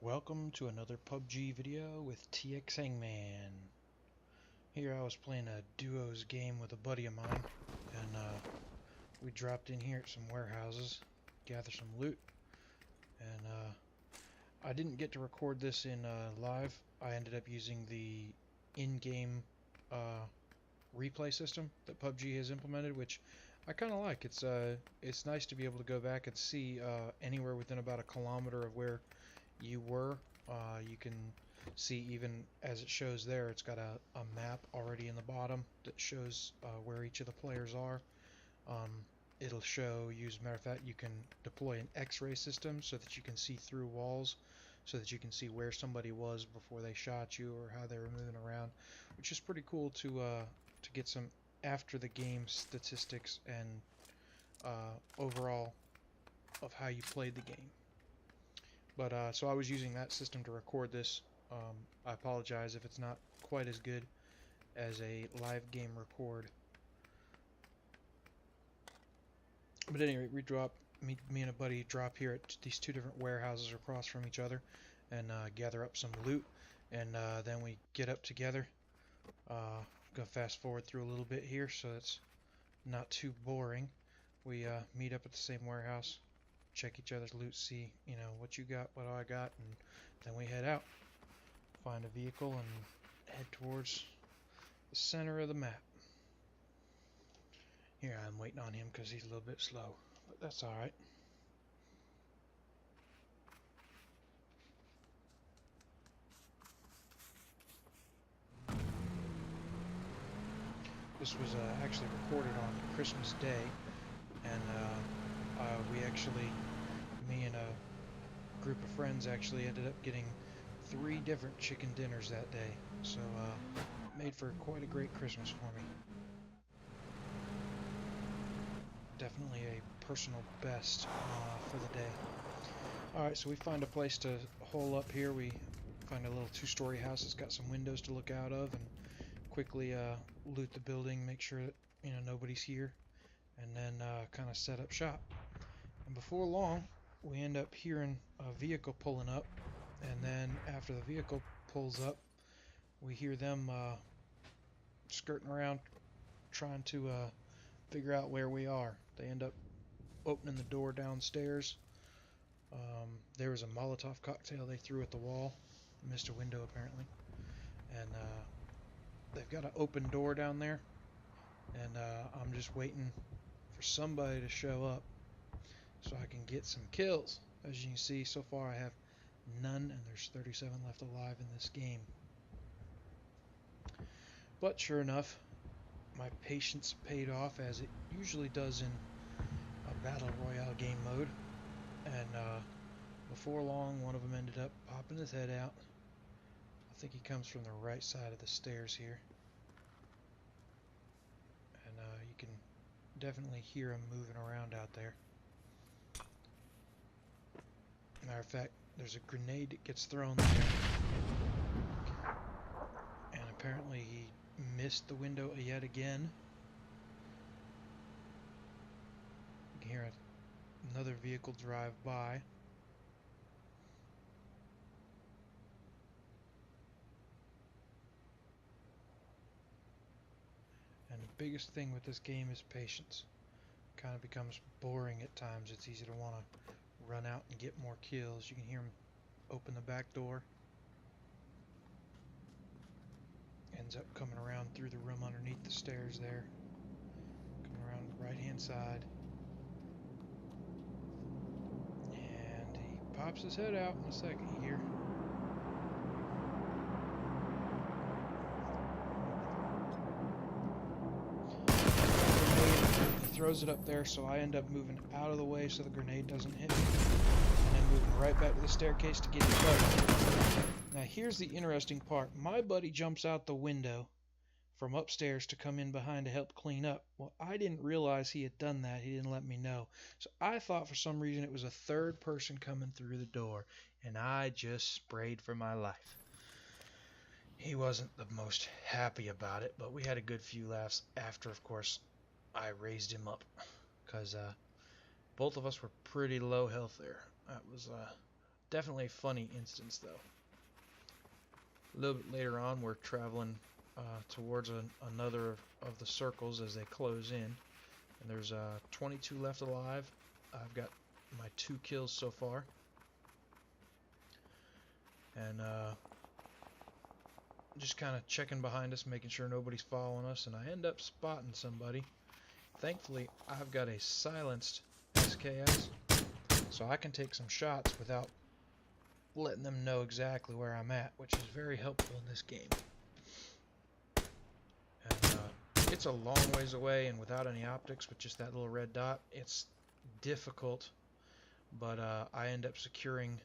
Welcome to another PUBG video with TX Hangman. Here I was playing a duos game with a buddy of mine, and we dropped in here at some warehouses, gather some loot, and I didn't get to record this in live. I ended up using the in-game replay system that PUBG has implemented, which I kind of like. It's nice to be able to go back and see anywhere within about a kilometer of where you were. You can see, even as it shows there, it's got a map already in the bottom that shows where each of the players are. It'll show you, as a matter of fact, you can deploy an X-ray system so that you can see through walls, so that you can see where somebody was before they shot you or how they were moving around, which is pretty cool to get some after the game statistics and overall of how you played the game. But so I was using that system to record this. I apologize if it's not quite as good as a live game record. But anyway, me and a buddy drop here at these two different warehouses across from each other and gather up some loot, and then we get up together. Gonna fast forward through a little bit here so it's not too boring. We meet up at the same warehouse, check each other's loot, see, what you got, what I got, and then we head out, find a vehicle, and head towards the center of the map. Here I'm waiting on him because he's a little bit slow, but that's alright. This was actually recorded on Christmas Day, and me and a group of friends actually ended up getting 3 different chicken dinners that day, so made for quite a great Christmas for me. Definitely a personal best for the day. Alright, so we find a place to hole up here. We find a little 2-story house that's got some windows to look out of, and quickly loot the building, make sure that nobody's here, and then kind of set up shop. And before long, we end up hearing a vehicle pulling up, and then after the vehicle pulls up, we hear them skirting around trying to figure out where we are. They end up opening the door downstairs. There was a Molotov cocktail they threw at the wall, missed a window apparently, and they've got an open door down there, and I'm just waiting for somebody to show up so I can get some kills. As you can see, so far I have none, and there's 37 left alive in this game. But sure enough, my patience paid off, as it usually does in a battle royale game mode, and before long one of them ended up popping his head out. I think he comes from the right side of the stairs here, and you can definitely hear him moving around out there. Matter of fact, there's a grenade that gets thrown there, and apparently he missed the window yet again. You can hear another vehicle drive by. And the biggest thing with this game is patience. It kind of becomes boring at times. It's easy to want to run out and get more kills. You can hear him open the back door. Ends up coming around through the room underneath the stairs there. Coming around the right hand side. And he pops his head out in a second here. Throws it up there, so I end up moving out of the way so the grenade doesn't hit me, and then moving right back to the staircase to get his buddy. Now here's the interesting part. My buddy jumps out the window from upstairs to come in behind to help clean up. Well, I didn't realize he had done that. He didn't let me know. So I thought for some reason it was a third person coming through the door, and I just sprayed for my life. He wasn't the most happy about it, but we had a good few laughs after, of course, I raised him up, because both of us were pretty low health there. That was Definitely a funny instance, though. A little bit later on, we're traveling towards another of the circles as they close in. And there's 22 left alive. I've got my 2 kills so far. And just kind of checking behind us, making sure nobody's following us. And I end up spotting somebody. Thankfully, I've got a silenced SKS, so I can take some shots without letting them know exactly where I'm at, which is very helpful in this game. And it's a long ways away, and without any optics, with just that little red dot, it's difficult, but I end up securing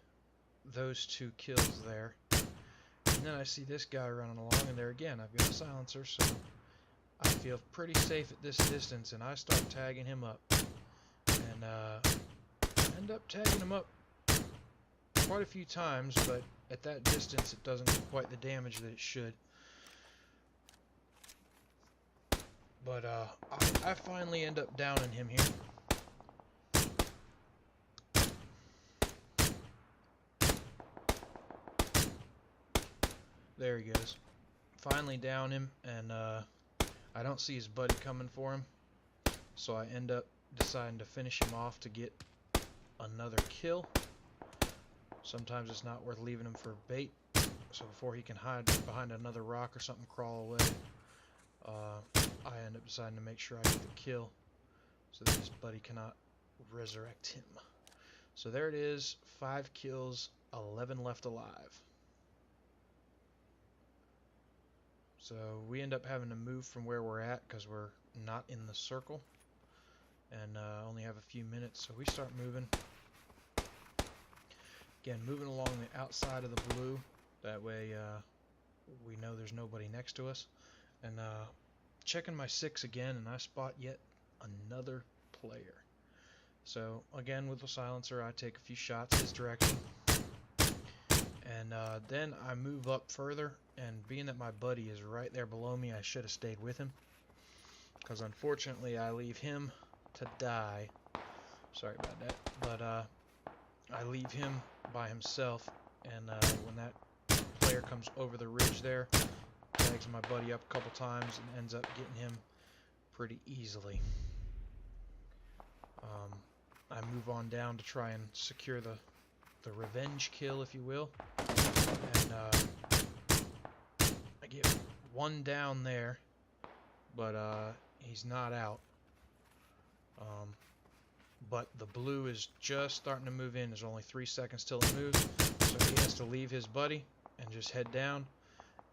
those 2 kills there. And then I see this guy running along, and there again, I've got a silencer, so I feel pretty safe at this distance, and I start tagging him up. And I end up tagging him up quite a few times, but at that distance it doesn't do quite the damage that it should. But I finally end up downing him here. There he goes. Finally down him, and I don't see his buddy coming for him, so I end up deciding to finish him off to get another kill. Sometimes it's not worth leaving him for bait, so before he can hide behind another rock or something, crawl away, I end up deciding to make sure I get the kill so that his buddy cannot resurrect him. So there it is, 5 kills, 11 left alive. So we end up having to move from where we're at because we're not in the circle and only have a few minutes, so we start moving. Again, moving along the outside of the blue, that way we know there's nobody next to us. And checking my 6 again, and I spot yet another player. So again, with the silencer, I take a few shots his direction. And then I move up further, and being that my buddy is right there below me, I should have stayed with him, because unfortunately I leave him to die. Sorry about that. But I leave him by himself, and when that player comes over the ridge there, tags my buddy up a couple times and ends up getting him pretty easily. I move on down to try and secure the revenge kill, if you will, and I get 1 down there, but he's not out. But the blue is just starting to move in. There's only 3 seconds till it moves, so he has to leave his buddy and just head down.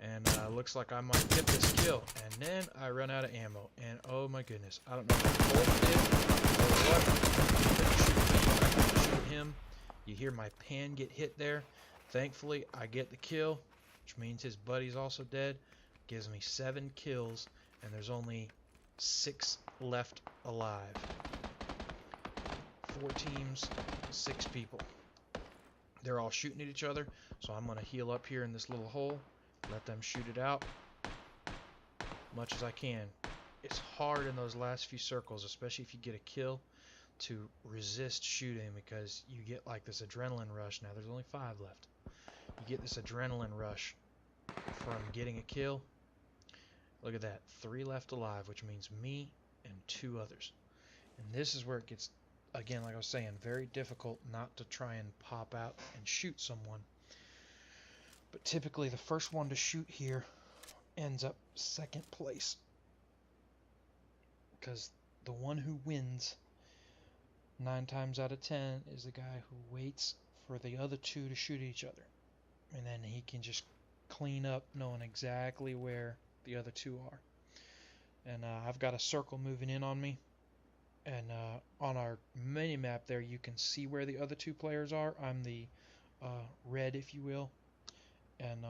And looks like I might get this kill. And then I run out of ammo. And oh my goodness, I don't know if the bolt did or what. I couldn't shoot him. You hear my pan get hit there. Thankfully, I get the kill, which means his buddy's also dead. Gives me 7 kills, and there's only 6 left alive. 4 teams, 6 people. They're all shooting at each other, so I'm going to heal up here in this little hole, let them shoot it out much as I can. It's hard in those last few circles, especially if you get a kill, to resist shooting, because you get like this adrenaline rush. Now there's only 5 left. You get this adrenaline rush from getting a kill. Look at that, 3 left alive, which means me and 2 others. And this is where it gets, again, like I was saying, very difficult not to try and pop out and shoot someone. But typically the first one to shoot here ends up 2nd place, because the one who wins 9 times out of 10 is the guy who waits for the other 2 to shoot each other, and then he can just clean up knowing exactly where the other 2 are. And I've got a circle moving in on me, and on our mini map there you can see where the other 2 players are. I'm the red, if you will, and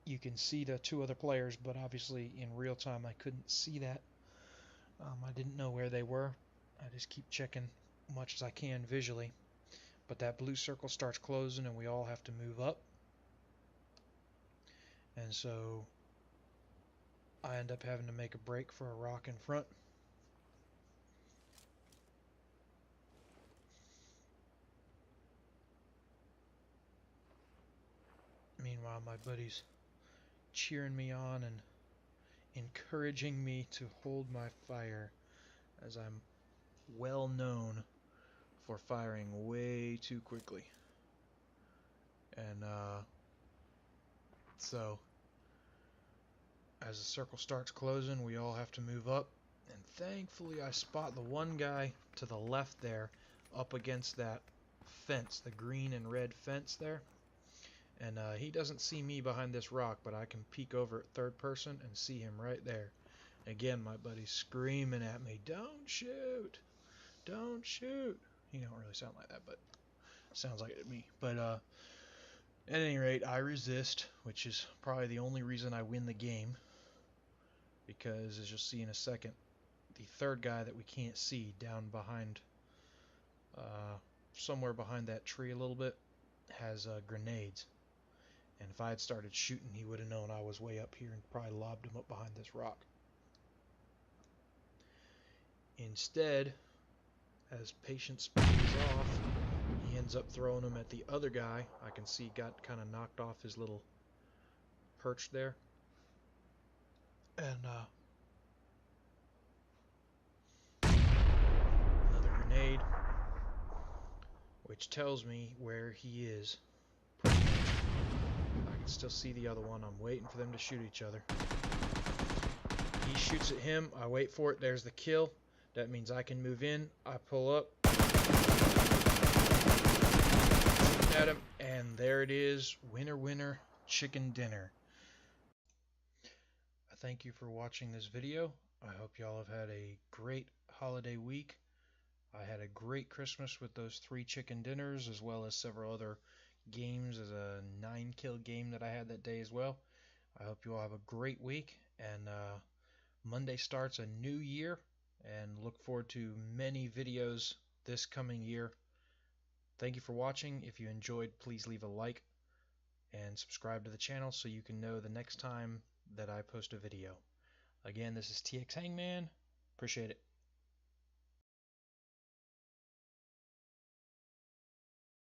you can see the 2 other players, but obviously in real time I couldn't see that. I didn't know where they were. I just keep checking much as I can visually, but that blue circle starts closing and we all have to move up, and so I end up having to make a break for a rock in front. My buddy's cheering me on and encouraging me to hold my fire, as I'm well known for firing way too quickly. And so as the circle starts closing, we all have to move up, and thankfully I spot the one guy to the left there up against that fence, the green and red fence there. And he doesn't see me behind this rock, but I can peek over at third person and see him right there. Again, my buddy's screaming at me, "Don't shoot! Don't shoot!" He don't really sound like that, but sounds like it to me. But at any rate, I resist, which is probably the only reason I win the game. Because, as you'll see in a second, the third guy that we can't see down behind, somewhere behind that tree a little bit, has grenades. And if I had started shooting, he would have known I was way up here and probably lobbed him up behind this rock. Instead, as patience pays off, he ends up throwing them at the other guy. I can see got kind of knocked off his little perch there. And another grenade, which tells me where he is. I can still see the other one. I'm waiting for them to shoot each other. He shoots at him. I wait for it. There's the kill. That means I can move in. I pull up. Shoot at him. And there it is. Winner, winner, chicken dinner. I thank you for watching this video. I hope y'all have had a great holiday week. I had a great Christmas with those 3 chicken dinners, as well as several other games, as a 9-kill game that I had that day as well. I hope you all have a great week, and Monday starts a new year, and look forward to many videos this coming year. Thank you for watching. If you enjoyed, please leave a like and subscribe to the channel so you can know the next time that I post a video. Again, this is TX Hangman. Appreciate it.